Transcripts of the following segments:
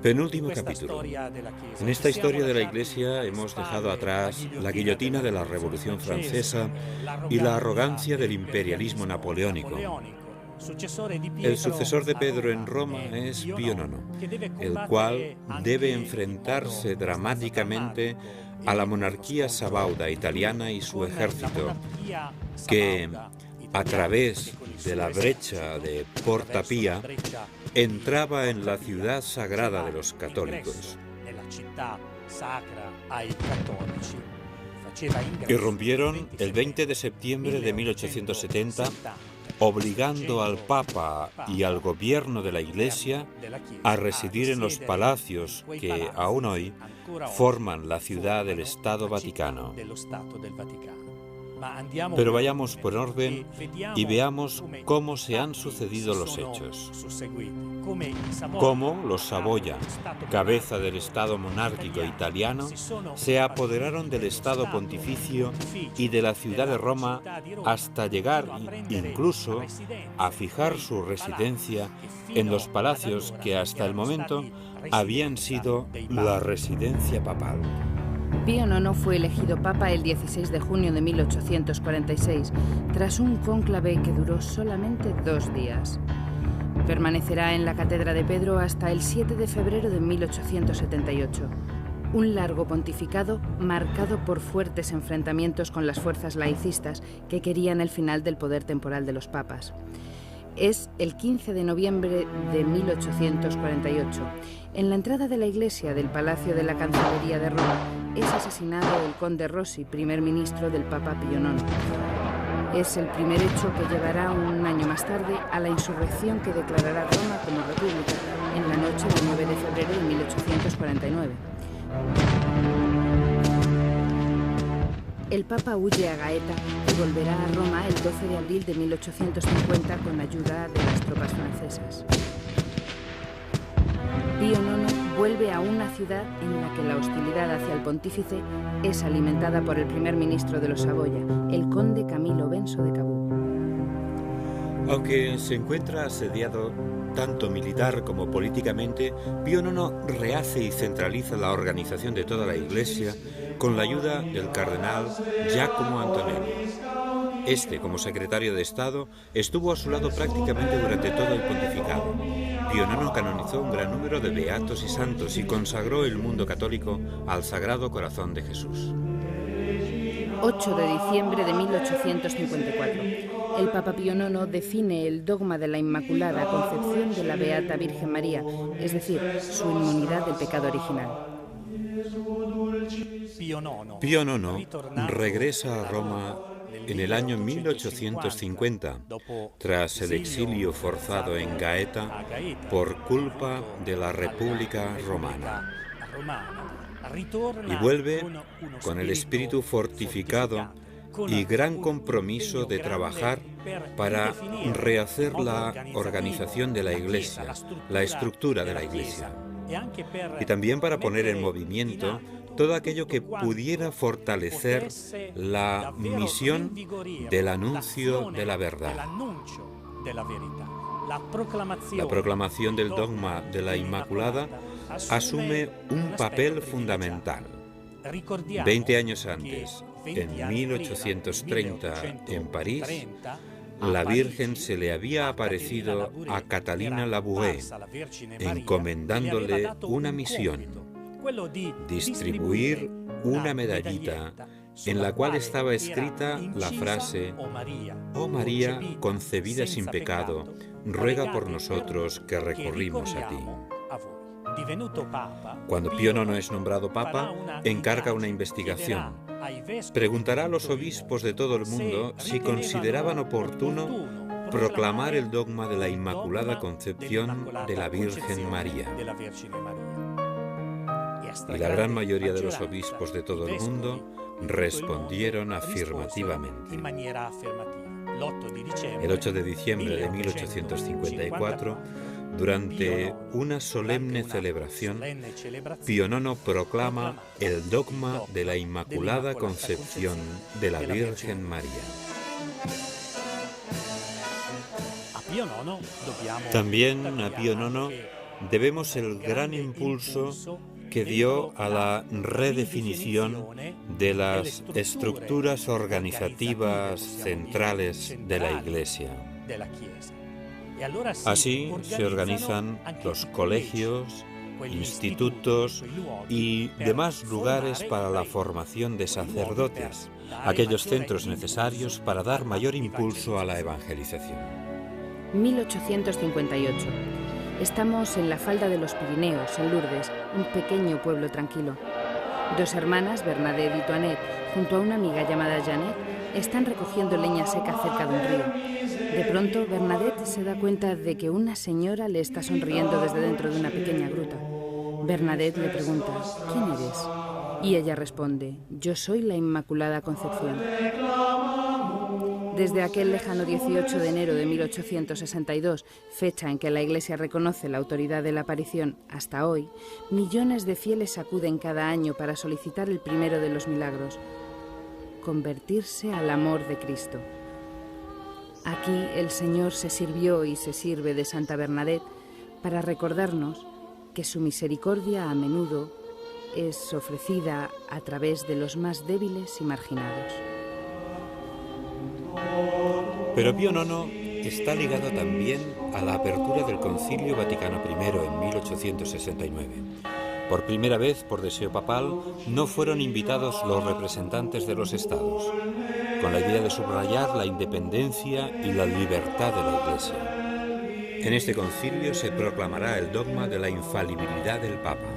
Penúltimo capítulo. En esta historia de la Iglesia hemos dejado atrás la guillotina de la Revolución Francesa y la arrogancia del imperialismo napoleónico. El sucesor de Pedro en Roma es Pío IX, el cual debe enfrentarse dramáticamente a la monarquía sabauda italiana y su ejército, que, a través de la brecha de Porta Pía, entraba en la ciudad sagrada de los católicos. Irrumpieron el 20 de septiembre de 1870, obligando al Papa y al gobierno de la Iglesia a residir en los palacios que, aún hoy, forman la ciudad del Estado Vaticano. Pero vayamos por orden y veamos cómo se han sucedido los hechos. Cómo los Saboya, cabeza del Estado monárquico italiano, se apoderaron del Estado pontificio y de la ciudad de Roma hasta llegar incluso a fijar su residencia en los palacios que hasta el momento habían sido la residencia papal. Pío IX fue elegido papa el 16 de junio de 1846, tras un cónclave que duró solamente 2 días. Permanecerá en la Cátedra de Pedro hasta el 7 de febrero de 1878. Un largo pontificado marcado por fuertes enfrentamientos con las fuerzas laicistas que querían el final del poder temporal de los papas. Es el 15 de noviembre de 1848. En la entrada de la iglesia del Palacio de la Cancillería de Roma es asesinado el conde Rossi, primer ministro del Papa Pío IX. Es el primer hecho que llevará un año más tarde a la insurrección que declarará Roma como república en la noche del 9 de febrero de 1849. El Papa huye a Gaeta y volverá a Roma el 12 de abril de 1850 con ayuda de las tropas francesas. Pío IX vuelve a una ciudad en la que la hostilidad hacia el pontífice es alimentada por el primer ministro de los Saboya, el conde Camilo Benso de Cabú. Aunque se encuentra asediado tanto militar como políticamente, Pío IX rehace y centraliza la organización de toda la Iglesia con la ayuda del cardenal Giacomo Antonelli. Este, como secretario de Estado, estuvo a su lado prácticamente durante todo el pontificado. Pío IX canonizó un gran número de beatos y santos y consagró el mundo católico al Sagrado Corazón de Jesús. 8 de diciembre de 1854. El Papa Pío IX define el dogma de la Inmaculada Concepción de la Beata Virgen María, es decir, su inmunidad del pecado original. Pío IX regresa a Roma en el año 1850, tras el exilio forzado en Gaeta por culpa de la República Romana. Y vuelve con el espíritu fortificado y gran compromiso de trabajar para rehacer la organización de la Iglesia, la estructura de la Iglesia, y también para poner en movimiento todo aquello que pudiera fortalecer la misión del anuncio de la verdad. La proclamación del dogma de la Inmaculada asume un papel fundamental. 20 años antes, en 1830, en París, la Virgen se le había aparecido a Catalina Labouré, encomendándole una misión: distribuir una medallita en la cual estaba escrita la frase: «Oh María, concebida sin pecado, ruega por nosotros que recurrimos a ti». Cuando Pío IX es nombrado Papa, encarga una investigación. Preguntará a los obispos de todo el mundo si consideraban oportuno proclamar el dogma de la Inmaculada Concepción de la Virgen María. Y la gran mayoría de los obispos de todo el mundo respondieron afirmativamente. El 8 de diciembre de 1854, durante una solemne celebración, Pío IX proclama el dogma de la Inmaculada Concepción de la Virgen María. También a Pío IX debemos el gran impulso que dio a la redefinición de las estructuras organizativas centrales de la Iglesia. Así se organizan los colegios, institutos y demás lugares para la formación de sacerdotes, aquellos centros necesarios para dar mayor impulso a la evangelización. 1858. Estamos en la falda de los Pirineos, en Lourdes, un pequeño pueblo tranquilo. Dos hermanas, Bernadette y Toinette, junto a una amiga llamada Janet, están recogiendo leña seca cerca de un río. De pronto, Bernadette se da cuenta de que una señora le está sonriendo desde dentro de una pequeña gruta. Bernadette le pregunta: ¿quién eres? Y ella responde: yo soy la Inmaculada Concepción. Desde aquel lejano 18 de enero de 1862, fecha en que la Iglesia reconoce la autoridad de la aparición, hasta hoy, millones de fieles acuden cada año para solicitar el primero de los milagros: convertirse al amor de Cristo. Aquí el Señor se sirvió y se sirve de Santa Bernadette para recordarnos que su misericordia a menudo es ofrecida a través de los más débiles y marginados. Pero Pío IX está ligado también a la apertura del Concilio Vaticano I en 1869. Por primera vez, por deseo papal, no fueron invitados los representantes de los estados, con la idea de subrayar la independencia y la libertad de la Iglesia. En este concilio se proclamará el dogma de la infalibilidad del Papa.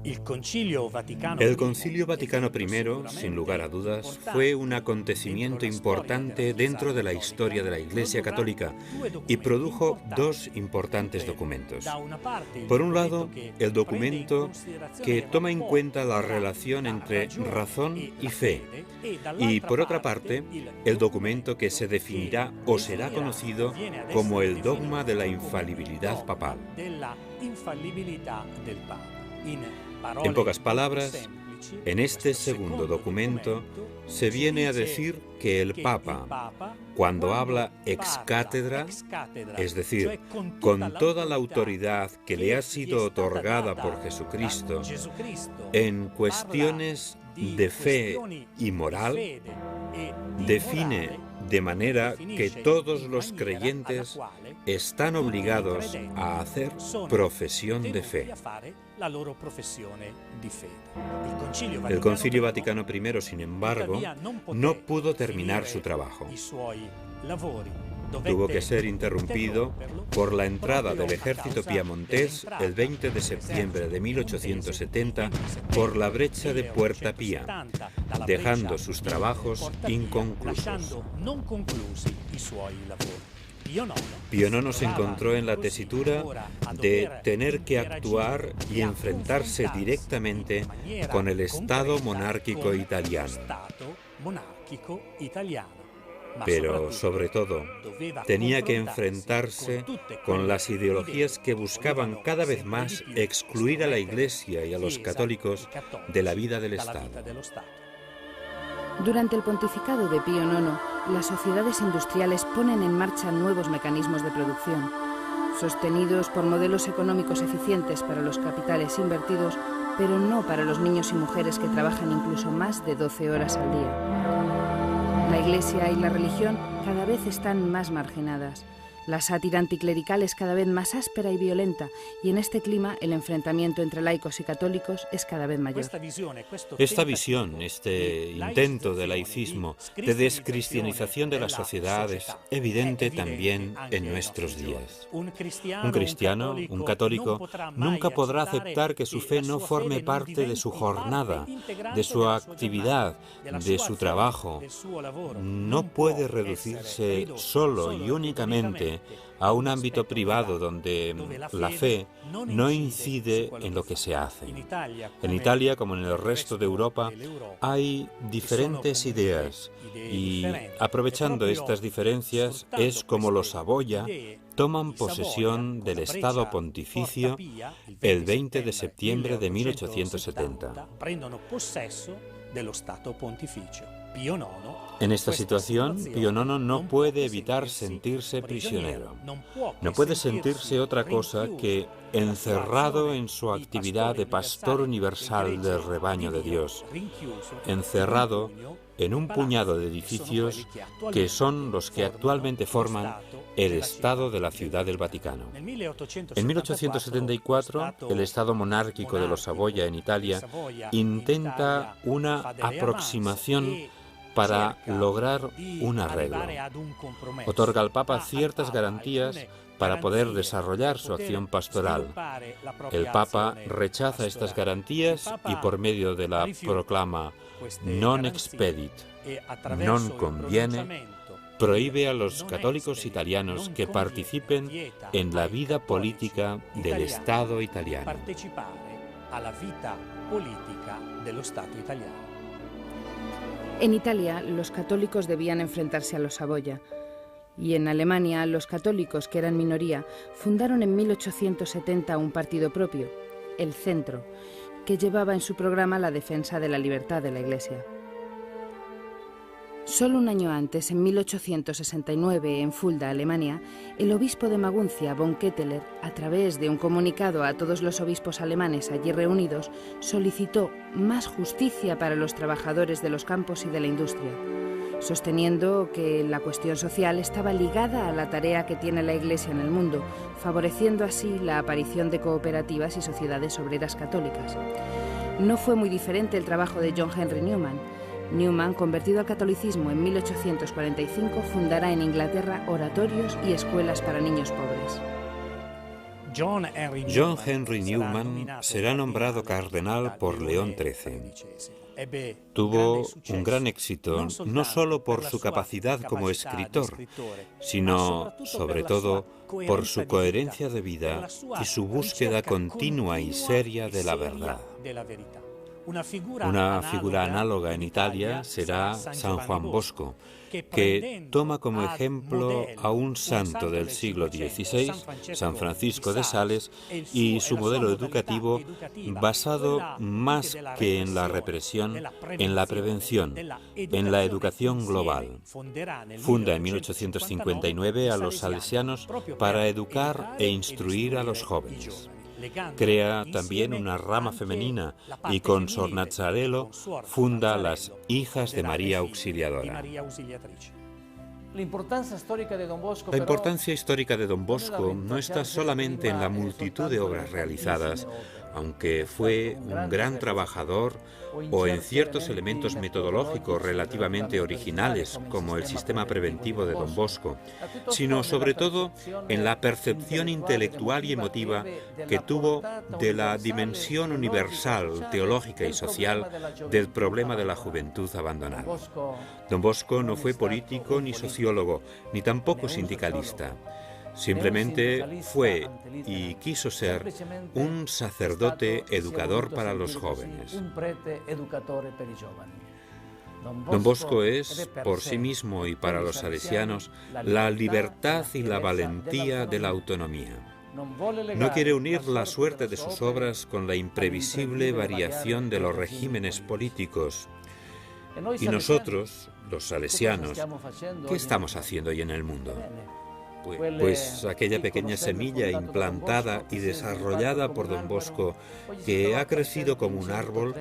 El Concilio Vaticano I, sin lugar a dudas, fue un acontecimiento importante dentro de la historia de la Iglesia Católica y produjo dos importantes documentos. Por un lado, el documento que toma en cuenta la relación entre razón y fe, y por otra parte, el documento que se definirá o será conocido como el dogma de la infalibilidad papal. En pocas palabras, en este segundo documento se viene a decir que el Papa, cuando habla ex cátedra, es decir, con toda la autoridad que le ha sido otorgada por Jesucristo, en cuestiones de fe y moral, define de manera que todos los creyentes están obligados a hacer profesión de fe. El Concilio Vaticano I, sin embargo, no pudo terminar su trabajo. Tuvo que ser interrumpido por la entrada del ejército piamontés el 20 de septiembre de 1870 por la brecha de Puerta Pía, dejando sus trabajos inconclusos. Pío IX se encontró en la tesitura de tener que actuar y enfrentarse directamente con el Estado monárquico italiano. Pero, sobre todo, tenía que enfrentarse con las ideologías que buscaban cada vez más excluir a la Iglesia y a los católicos de la vida del Estado. Durante el pontificado de Pío IX, las sociedades industriales ponen en marcha nuevos mecanismos de producción, sostenidos por modelos económicos eficientes para los capitales invertidos, pero no para los niños y mujeres que trabajan incluso más de 12 horas al día. La Iglesia y la religión cada vez están más marginadas. La sátira anticlerical es cada vez más áspera y violenta, y en este clima el enfrentamiento entre laicos y católicos es cada vez mayor. Esta visión, este intento de laicismo, de descristianización de la sociedad es evidente también en nuestros días. Un cristiano, un católico, nunca podrá aceptar que su fe no forme parte de su jornada, de su actividad, de su trabajo. No puede reducirse solo y únicamente a un ámbito privado donde la fe no incide en lo que se hace. En Italia, como en el resto de Europa, hay diferentes ideas y, aprovechando estas diferencias, es como los Saboya toman posesión del Estado Pontificio el 20 de septiembre de 1870. En esta situación, Pío IX no puede evitar sentirse prisionero. No puede sentirse otra cosa que encerrado en su actividad de pastor universal del rebaño de Dios, encerrado en un puñado de edificios que son los que actualmente forman el Estado de la Ciudad del Vaticano. En 1874, el Estado monárquico de los Saboya en Italia intenta una aproximación para lograr un arreglo. Otorga al Papa ciertas garantías para poder desarrollar su acción pastoral. El Papa rechaza estas garantías y por medio de la proclama non expedit, non conviene, prohíbe a los católicos italianos que participen en la vida política del Estado italiano. En Italia, los católicos debían enfrentarse a los Saboya, y en Alemania, los católicos, que eran minoría, fundaron en 1870 un partido propio, el Centro, que llevaba en su programa la defensa de la libertad de la Iglesia. Solo un año antes, en 1869, en Fulda, Alemania, el obispo de Maguncia, von Ketteler, a través de un comunicado a todos los obispos alemanes allí reunidos, solicitó más justicia para los trabajadores de los campos y de la industria, sosteniendo que la cuestión social estaba ligada a la tarea que tiene la Iglesia en el mundo, favoreciendo así la aparición de cooperativas y sociedades obreras católicas. No fue muy diferente el trabajo de John Henry Newman. Newman, convertido al catolicismo en 1845, fundará en Inglaterra oratorios y escuelas para niños pobres. John Henry Newman será nombrado cardenal por León XIII. Tuvo un gran éxito no solo por su capacidad como escritor, sino, sobre todo, por su coherencia de vida y su búsqueda continua y seria de la verdad. Una figura análoga en Italia será San Juan Bosco, que toma como ejemplo a un santo del siglo XVI, San Francisco de Sales, y su modelo educativo basado más que en la represión, en la prevención, en la educación global. Funda en 1859 a los salesianos para educar e instruir a los jóvenes. Crea también una rama femenina y con Sor Nazzarello funda las Hijas de María Auxiliadora. La importancia histórica de Don Bosco no está solamente en la multitud de obras realizadas, aunque fue un gran trabajador, o en ciertos elementos metodológicos relativamente originales, como el sistema preventivo de Don Bosco, sino sobre todo en la percepción intelectual y emotiva que tuvo de la dimensión universal, teológica y social del problema de la juventud abandonada. Don Bosco no fue político ni sociólogo, ni tampoco sindicalista. Simplemente fue y quiso ser un sacerdote educador para los jóvenes. Don Bosco es, por sí mismo y para los salesianos, la libertad y la valentía de la autonomía. No quiere unir la suerte de sus obras con la imprevisible variación de los regímenes políticos. Y nosotros, los salesianos, ¿qué estamos haciendo hoy en el mundo? Pues aquella pequeña semilla implantada y desarrollada por Don Bosco, que ha crecido como un árbol,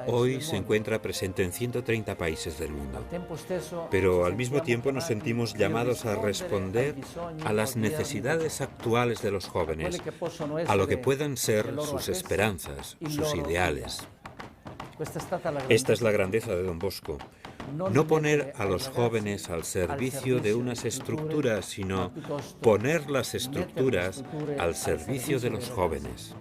hoy se encuentra presente en 130 países del mundo. Pero al mismo tiempo nos sentimos llamados a responder a las necesidades actuales de los jóvenes, a lo que puedan ser sus esperanzas, sus ideales. Esta es la grandeza de Don Bosco. No poner a los jóvenes al servicio de unas estructuras, sino poner las estructuras al servicio de los jóvenes.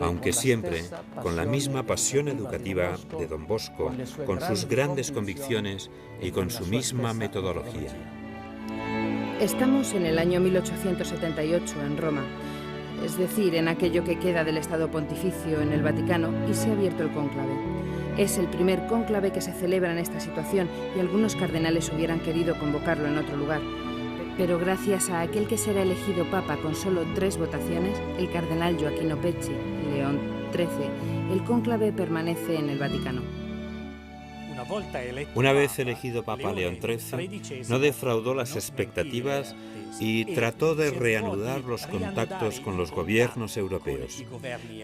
Aunque siempre con la misma pasión educativa de Don Bosco, con sus grandes convicciones y con su misma metodología. Estamos en el año 1878 en Roma, es decir, en aquello que queda del Estado Pontificio en el Vaticano, y se ha abierto el cónclave. Es el primer cónclave que se celebra en esta situación y algunos cardenales hubieran querido convocarlo en otro lugar. Pero gracias a aquel que será elegido papa con solo 3 votaciones, el cardenal Gioacchino Pecci, León XIII, el cónclave permanece en el Vaticano. Una vez elegido Papa León XIII, no defraudó las expectativas y trató de reanudar los contactos con los gobiernos europeos,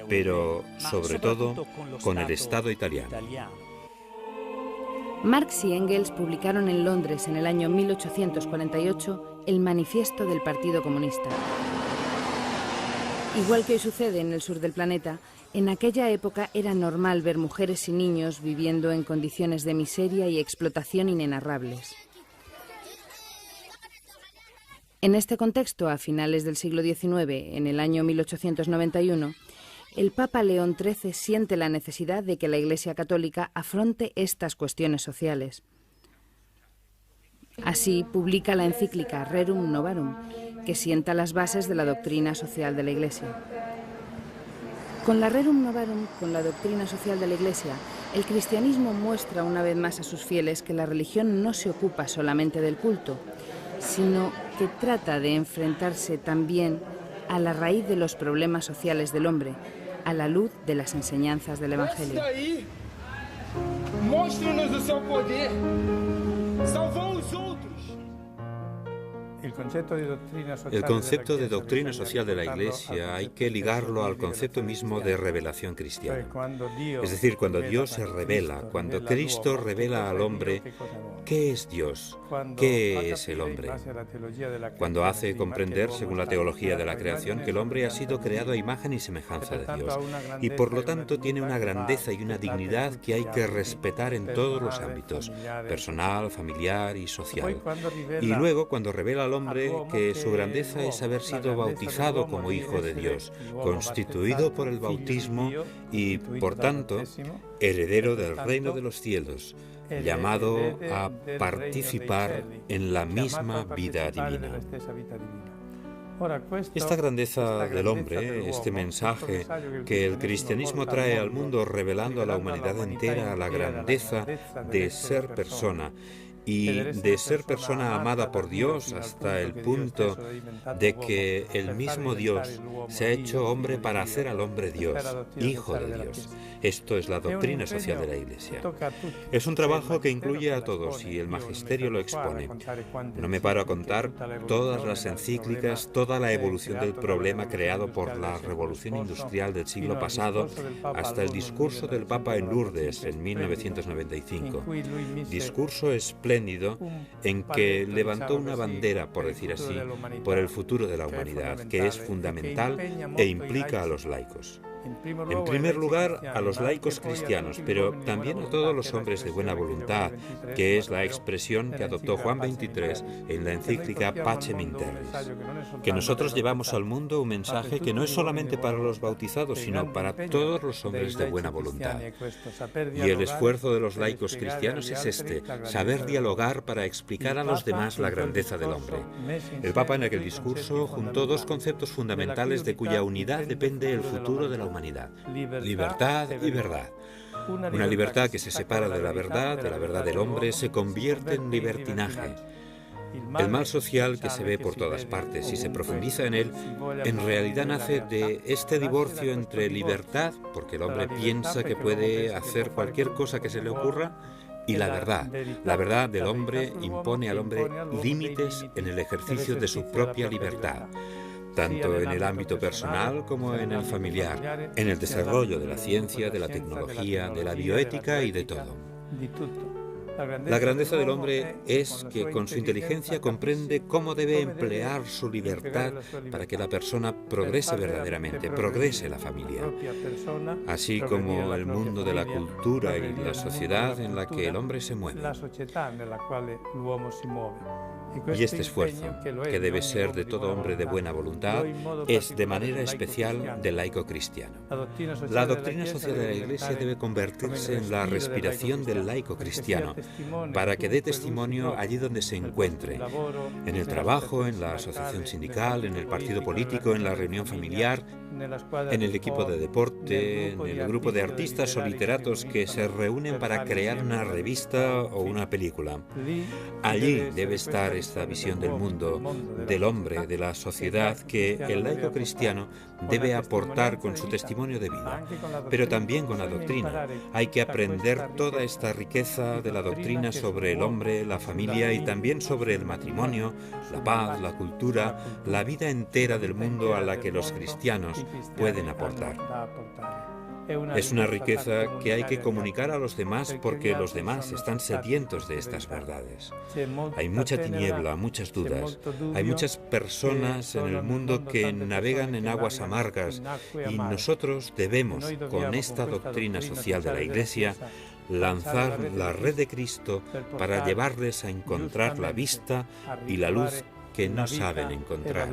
pero sobre todo con el Estado italiano. Marx y Engels publicaron en Londres en el año 1848 el Manifiesto del Partido Comunista. Igual que hoy sucede en el sur del planeta, en aquella época era normal ver mujeres y niños viviendo en condiciones de miseria y explotación inenarrables. En este contexto, a finales del siglo XIX, en el año 1891, el Papa León XIII siente la necesidad de que la Iglesia Católica afronte estas cuestiones sociales. Así publica la encíclica Rerum Novarum, que sienta las bases de la doctrina social de la Iglesia. Con la Rerum Novarum, con la doctrina social de la Iglesia, el cristianismo muestra una vez más a sus fieles que la religión no se ocupa solamente del culto, sino que trata de enfrentarse también a la raíz de los problemas sociales del hombre, a la luz de las enseñanzas del Evangelio. Mostra-nos o seu poder. Salvou os outros. El concepto de doctrina social de la Iglesia hay que ligarlo al concepto mismo de revelación cristiana. Es decir, cuando Dios se revela, cuando Cristo revela al hombre qué es Dios, qué es el hombre. Cuando hace comprender, según la teología de la creación, que el hombre ha sido creado a imagen y semejanza de Dios y por lo tanto tiene una grandeza y una dignidad que hay que respetar en todos los ámbitos, personal, familiar y social. Y luego, cuando revela al hombre que su grandeza es haber sido bautizado como hijo de Dios, constituido por el bautismo y, por tanto, heredero del reino de los cielos, llamado a participar en la misma vida divina. Esta grandeza del hombre, este mensaje que el cristianismo trae al mundo revelando a la humanidad entera la grandeza de ser persona, y de ser persona amada por Dios hasta el punto de que el mismo Dios se ha hecho hombre para hacer al hombre Dios, hijo de Dios. Esto es la doctrina social de la Iglesia. Es un trabajo que incluye a todos y el magisterio lo expone. No me paro a contar todas las encíclicas, toda la evolución del problema creado por la revolución industrial del siglo pasado hasta el discurso del Papa en Lourdes en 1995. Discurso espléndido en que levantó una bandera, por decir así, por el futuro de la humanidad, que es fundamental e implica a los laicos. En primer lugar, a los laicos cristianos, pero también a todos los hombres de buena voluntad, que es la expresión que adoptó Juan XXIII en la encíclica Pacem in Terris. Que nosotros llevamos al mundo un mensaje que no es solamente para los bautizados, sino para todos los hombres de buena voluntad. Y el esfuerzo de los laicos cristianos es este, saber dialogar para explicar a los demás la grandeza del hombre. El Papa en aquel discurso juntó dos conceptos fundamentales de cuya unidad depende el futuro de la humanidad: libertad y verdad. Una libertad que se separa de la verdad del hombre, se convierte en libertinaje. El mal social que se ve por todas partes y se profundiza en él, en realidad nace de este divorcio entre libertad, porque el hombre piensa que puede hacer cualquier cosa que se le ocurra, y la verdad. La verdad del hombre impone al hombre límites en el ejercicio de su propia libertad, tanto en el ámbito personal como en el familiar, en el desarrollo de la ciencia, de la tecnología, de la bioética y de todo. La grandeza del hombre es que con su inteligencia comprende cómo debe emplear su libertad para que la persona progrese verdaderamente, progrese la familia, así como el mundo de la cultura y la sociedad en la que el hombre se mueve. Y este esfuerzo, que debe ser de todo hombre de buena voluntad, es de manera especial del laico cristiano. La doctrina social de la Iglesia debe convertirse en la respiración del laico cristiano, para que dé testimonio allí donde se encuentre, en el trabajo, en la asociación sindical, en el partido político, en la reunión familiar, en el equipo de deporte, en el grupo de artistas o literatos que se reúnen para crear una revista o una película. Allí debe estar esta visión del mundo, del hombre, de la sociedad, que el laico cristiano debe aportar con su testimonio de vida, pero también con la doctrina. Hay que aprender toda esta riqueza de la doctrina sobre el hombre, la familia y también sobre el matrimonio, la paz, la cultura, la vida entera del mundo a la que los cristianos pueden aportar. Es una riqueza que hay que comunicar a los demás porque los demás están sedientos de estas verdades. Hay mucha tiniebla, muchas dudas. Hay muchas personas en el mundo que navegan en aguas amargas y nosotros debemos, con esta doctrina social de la Iglesia, lanzar la red de Cristo para llevarles a encontrar la vista y la luz que no saben encontrar.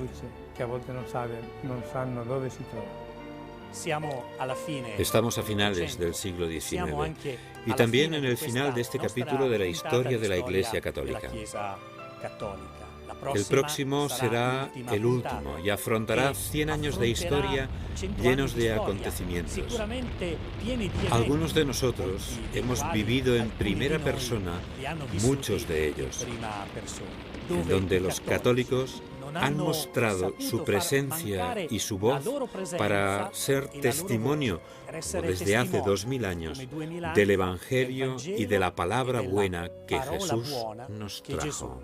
Estamos a finales del siglo XIX y también en el final de este capítulo de la historia de la Iglesia Católica. El próximo será el último y afrontará 100 años de historia llenos de acontecimientos. Algunos de nosotros hemos vivido en primera persona muchos de ellos, en donde los católicos han mostrado su presencia y su voz para ser testimonio, desde hace 2000 años, del Evangelio y de la palabra buena que Jesús nos trajo.